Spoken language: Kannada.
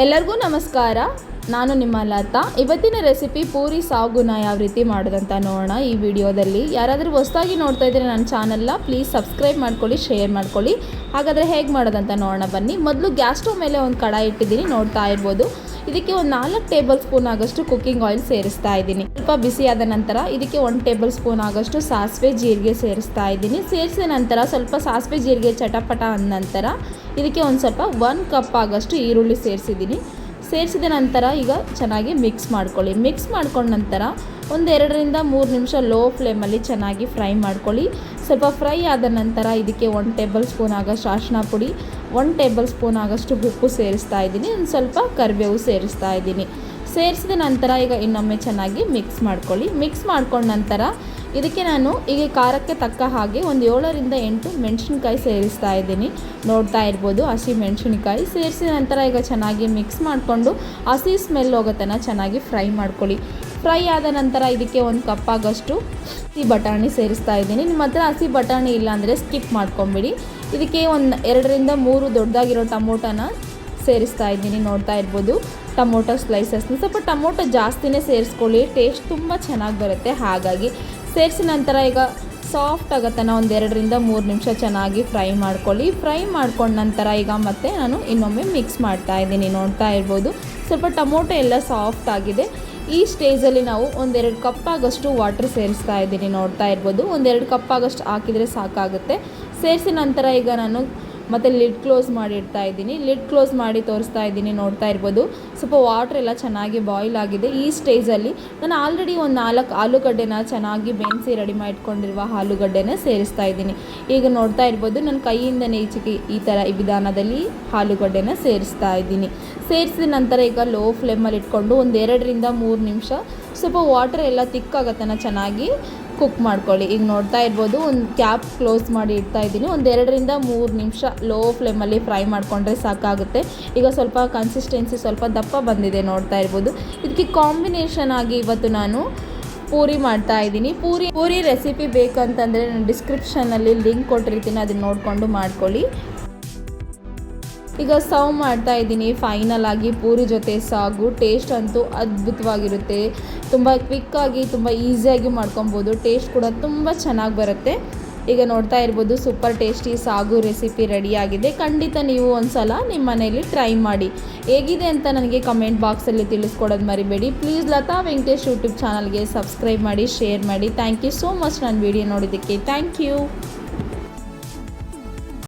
ಎಲ್ಲರಿಗೂ ನಮಸ್ಕಾರ. ನಾನು ನಿಮ್ಮ ಲತಾ. ಇವತ್ತಿನ ರೆಸಿಪಿ ಪೂರಿ ಸಾಗುನ ಯಾವ ರೀತಿ ಮಾಡೋದಂತ ನೋಡೋಣ ಈ ವಿಡಿಯೋದಲ್ಲಿ. ಯಾರಾದರೂ ಹೊಸದಾಗಿ ನೋಡ್ತಾ ಇದ್ದರೆ ನನ್ನ ಚಾನಲ್ನ ಪ್ಲೀಸ್ ಸಬ್ಸ್ಕ್ರೈಬ್ ಮಾಡ್ಕೊಳ್ಳಿ, ಶೇರ್ ಮಾಡ್ಕೊಳ್ಳಿ. ಹಾಗಾದರೆ ಹೇಗೆ ಮಾಡೋದಂತ ನೋಡೋಣ ಬನ್ನಿ. ಮೊದಲು ಗ್ಯಾಸ್ ಸ್ಟವ್ ಮೇಲೆ ಒಂದು ಕಡಾಯಿ ಇಟ್ಟಿದ್ದೀನಿ, ನೋಡ್ತಾ ಇರ್ಬೋದು. ಇದಕ್ಕೆ ಒಂದು 4 ಟೇಬಲ್ ಸ್ಪೂನ್ ಆಗೋಷ್ಟು ಕುಕ್ಕಿಂಗ್ ಆಯಿಲ್ ಸೇರಿಸ್ತಾ ಇದ್ದೀನಿ. ಸ್ವಲ್ಪ ಬಿಸಿಯಾದ ನಂತರ ಇದಕ್ಕೆ 1 ಟೇಬಲ್ ಸ್ಪೂನ್ ಆಗೋಷ್ಟು ಸಾಸಿವೆ ಜೀರಿಗೆ ಸೇರಿಸ್ತಾ ಇದ್ದೀನಿ. ಸೇರಿಸಿದ ನಂತರ ಸ್ವಲ್ಪ ಸಾಸಿವೆ ಜೀರಿಗೆ ಚಟಪಟ ಅಂದ ನಂತರ ಇದಕ್ಕೆ ಒಂದು ಸ್ವಲ್ಪ 1 ಕಪ್ ಆಗೋಷ್ಟು ಈರುಳ್ಳಿ ಸೇರಿಸಿದ್ದೀನಿ. ಸೇರಿಸಿದ ನಂತರ ಈಗ ಚೆನ್ನಾಗಿ ಮಿಕ್ಸ್ ಮಾಡ್ಕೊಳ್ಳಿ. ಮಿಕ್ಸ್ ಮಾಡ್ಕೊಂಡ ನಂತರ ಒಂದು 2ರಿಂದ 3 ನಿಮಿಷ ಲೋ ಫ್ಲೇಮಲ್ಲಿ ಚೆನ್ನಾಗಿ ಫ್ರೈ ಮಾಡ್ಕೊಳ್ಳಿ. ಸ್ವಲ್ಪ ಫ್ರೈ ಆದ ನಂತರ ಇದಕ್ಕೆ 1 ಟೇಬಲ್ ಸ್ಪೂನ್ ಆಗೋಷ್ಟು ಅರಿಶಿನ ಪುಡಿ, 1 ಟೇಬಲ್ ಸ್ಪೂನ್ ಆಗೋಷ್ಟು ಉಪ್ಪು ಸೇರಿಸ್ತಾ ಇದ್ದೀನಿ. ಒಂದು ಸ್ವಲ್ಪ ಕರಿಬೇವು ಸೇರಿಸ್ತಾ ಇದ್ದೀನಿ. ಸೇರಿಸಿದ ನಂತರ ಈಗ ಇನ್ನೊಮ್ಮೆ ಚೆನ್ನಾಗಿ ಮಿಕ್ಸ್ ಮಾಡ್ಕೊಳ್ಳಿ. ಮಿಕ್ಸ್ ಮಾಡ್ಕೊಂಡ ನಂತರ ಇದಕ್ಕೆ ನಾನು ಈಗ ಖಾರಕ್ಕೆ ತಕ್ಕ ಹಾಗೆ ಒಂದು 7ರಿಂದ 8 ಮೆಣಸಿನ್ಕಾಯಿ ಸೇರಿಸ್ತಾ ಇದ್ದೀನಿ. ನೋಡ್ತಾ ಇರ್ಬೋದು, ಹಸಿ ಮೆಣಸಿನ್ಕಾಯಿ ಸೇರಿಸಿದ ನಂತರ ಈಗ ಚೆನ್ನಾಗಿ ಮಿಕ್ಸ್ ಮಾಡಿಕೊಂಡು ಹಸಿ ಸ್ಮೆಲ್ ಹೋಗೋ ತನಕ ಚೆನ್ನಾಗಿ ಫ್ರೈ ಮಾಡ್ಕೊಳ್ಳಿ. ಫ್ರೈ ಆದ ನಂತರ ಇದಕ್ಕೆ 1 ಕಪ್ ಆಗೋಷ್ಟು ಹಸಿ ಬಟಾಣಿ ಸೇರಿಸ್ತಾ ಇದ್ದೀನಿ. ನಿಮ್ಮ ಹತ್ರ ಹಸಿ ಬಟಾಣಿ ಇಲ್ಲಾಂದರೆ ಸ್ಕಿಪ್ ಮಾಡ್ಕೊಂಬಿಡಿ. ಇದಕ್ಕೆ ಒಂದು 2ರಿಂದ 3 ದೊಡ್ಡದಾಗಿರೋ ಟೊಮೊಟೊನ ಸೇರಿಸ್ತಾ ಇದ್ದೀನಿ. ನೋಡ್ತಾ ಇರ್ಬೋದು, ಟೊಮೊಟೊ ಸ್ಲೈಸಸ್ನ ಸ್ವಲ್ಪ ಟೊಮೊಟೊ ಜಾಸ್ತಿನೇ ಸೇರಿಸ್ಕೊಳ್ಳಿ, ಟೇಸ್ಟ್ ತುಂಬ ಚೆನ್ನಾಗಿ ಬರುತ್ತೆ. ಹಾಗಾಗಿ ಸೇರಿಸಿದ ನಂತರ ಈಗ ಸಾಫ್ಟ್ ಆಗತ್ತನ ಒಂದು 2ರಿಂದ 3 ನಿಮಿಷ ಚೆನ್ನಾಗಿ ಫ್ರೈ ಮಾಡ್ಕೊಳ್ಳಿ. ಫ್ರೈ ಮಾಡ್ಕೊಂಡ ನಂತರ ಈಗ ಮತ್ತೆ ನಾನು ಇನ್ನೊಮ್ಮೆ ಮಿಕ್ಸ್ ಮಾಡ್ತಾ ಇದ್ದೀನಿ. ನೋಡ್ತಾ ಇರ್ಬೋದು, ಸ್ವಲ್ಪ ಟೊಮೊಟೊ ಎಲ್ಲ ಸಾಫ್ಟ್ ಆಗಿದೆ. ಈ ಸ್ಟೇಜಲ್ಲಿ ನಾವು 1-2 ಕಪ್ ಆಗೋಷ್ಟು ವಾಟರ್ ಸೇರಿಸ್ತಾ ಇದ್ದೀನಿ. ನೋಡ್ತಾ ಇರ್ಬೋದು, 1-2 ಕಪ್ ಆಗೋಷ್ಟು ಹಾಕಿದರೆ ಸಾಕಾಗುತ್ತೆ. ಸೇರಿಸಿದ ನಂತರ ಈಗ ನಾನು ಮತ್ತು ಲಿಡ್ ಕ್ಲೋಸ್ ಮಾಡಿ ಇಡ್ತಾ ಇದ್ದೀನಿ. ಲಿಡ್ ಕ್ಲೋಸ್ ಮಾಡಿ ತೋರಿಸ್ತಾ ಇದ್ದೀನಿ. ನೋಡ್ತಾ ಇರ್ಬೋದು, ಸ್ವಲ್ಪ ವಾಟರ್ ಎಲ್ಲ ಚೆನ್ನಾಗಿ ಬಾಯ್ಲ್ ಆಗಿದೆ. ಈ ಸ್ಟೇಜಲ್ಲಿ ನಾನು ಆಲ್ರೆಡಿ ಒಂದು 4 ಆಲೂಗಡ್ಡೆನ ಚೆನ್ನಾಗಿ ಬೇಯಿಸಿ ರೆಡಿ ಮಾಡಿಟ್ಕೊಂಡಿರುವ ಆಲೂಗಡ್ಡೆನ ಸೇರಿಸ್ತಾ ಇದ್ದೀನಿ. ಈಗ ನೋಡ್ತಾ ಇರ್ಬೋದು, ನನ್ನ ಕೈಯಿಂದನೇ ಈಚೆಗೆ ಈ ಥರ ಈ ವಿಧಾನದಲ್ಲಿ ಆಲೂಗಡ್ಡೆನ ಸೇರಿಸ್ತಾ ಇದ್ದೀನಿ. ಸೇರಿಸಿದ ನಂತರ ಈಗ ಲೋ ಫ್ಲೇಮಲ್ಲಿ ಇಟ್ಕೊಂಡು ಒಂದು 2ರಿಂದ 3 ನಿಮಿಷ ಸ್ವಲ್ಪ ವಾಟರ್ ಎಲ್ಲ ತಿಕ್ಕಾಗತ್ತನ ಚೆನ್ನಾಗಿ ಕುಕ್ ಮಾಡ್ಕೊಳ್ಳಿ. ಈಗ ನೋಡ್ತಾ ಇರ್ಬೋದು, ಒಂದು ಕ್ಯಾಪ್ ಕ್ಲೋಸ್ ಮಾಡಿ ಇಡ್ತಾ ಇದ್ದೀನಿ. ಒಂದು 2ರಿಂದ 3 ನಿಮಿಷ ಲೋ ಫ್ಲೇಮಲ್ಲಿ ಫ್ರೈ ಮಾಡಿಕೊಂಡ್ರೆ ಸಾಕಾಗುತ್ತೆ. ಈಗ ಸ್ವಲ್ಪ ಕನ್ಸಿಸ್ಟೆನ್ಸಿ ಸ್ವಲ್ಪ ದಪ್ಪ ಬಂದಿದೆ. ನೋಡ್ತಾ ಇರ್ಬೋದು, ಇದಕ್ಕೆ ಕಾಂಬಿನೇಷನ್ ಆಗಿ ಇವತ್ತು ನಾನು ಪೂರಿ ಮಾಡ್ತಾ ಇದ್ದೀನಿ. ಪೂರಿ ರೆಸಿಪಿ ಬೇಕಂತಂದರೆ ನಾನು ಡಿಸ್ಕ್ರಿಪ್ಷನಲ್ಲಿ ಲಿಂಕ್ ಕೊಟ್ಟಿರ್ತೀನಿ, ಅದನ್ನು ನೋಡಿಕೊಂಡು ಮಾಡ್ಕೊಳ್ಳಿ. ಈಗ ಸರ್ವ್ ಮಾಡ್ತಾ ಇದ್ದೀನಿ. ಫೈನಲ್ ಆಗಿ ಪೂರಿ ಜೊತೆ ಸಾಗು ಟೇಸ್ಟ್ ಅಂತೂ ಅದ್ಭುತವಾಗಿರುತ್ತೆ. ತುಂಬ ಕ್ವಿಕ್ಕಾಗಿ ತುಂಬ ಈಸಿಯಾಗಿ ಮಾಡ್ಕೊಬೋದು. ಟೇಸ್ಟ್ ಕೂಡ ತುಂಬ ಚೆನ್ನಾಗಿ ಬರುತ್ತೆ. ಈಗ ನೋಡ್ತಾ ಇರ್ಬೋದು, ಸೂಪರ್ ಟೇಸ್ಟಿ ಸಾಗು ರೆಸಿಪಿ ರೆಡಿಯಾಗಿದೆ. ಖಂಡಿತ ನೀವು ಒಂದು ಸಲ ನಿಮ್ಮ ಮನೆಯಲ್ಲಿ ಟ್ರೈ ಮಾಡಿ. ಹೇಗಿದೆ ಅಂತ ನನಗೆ ಕಮೆಂಟ್ ಬಾಕ್ಸಲ್ಲಿ ತಿಳಿಸ್ಕೊಡೋದು ಮರಿಬೇಡಿ. ಪ್ಲೀಸ್ ಲತಾ ವೆಂಕಟೇಶ್ ಯೂಟ್ಯೂಬ್ ಚಾನಲ್ಗೆ ಸಬ್ಸ್ಕ್ರೈಬ್ ಮಾಡಿ, ಶೇರ್ ಮಾಡಿ. ಥ್ಯಾಂಕ್ ಯು ಸೋ ಮಚ್ ನನ್ನ ವಿಡಿಯೋ ನೋಡಿದ್ದಕ್ಕೆ. Thank you.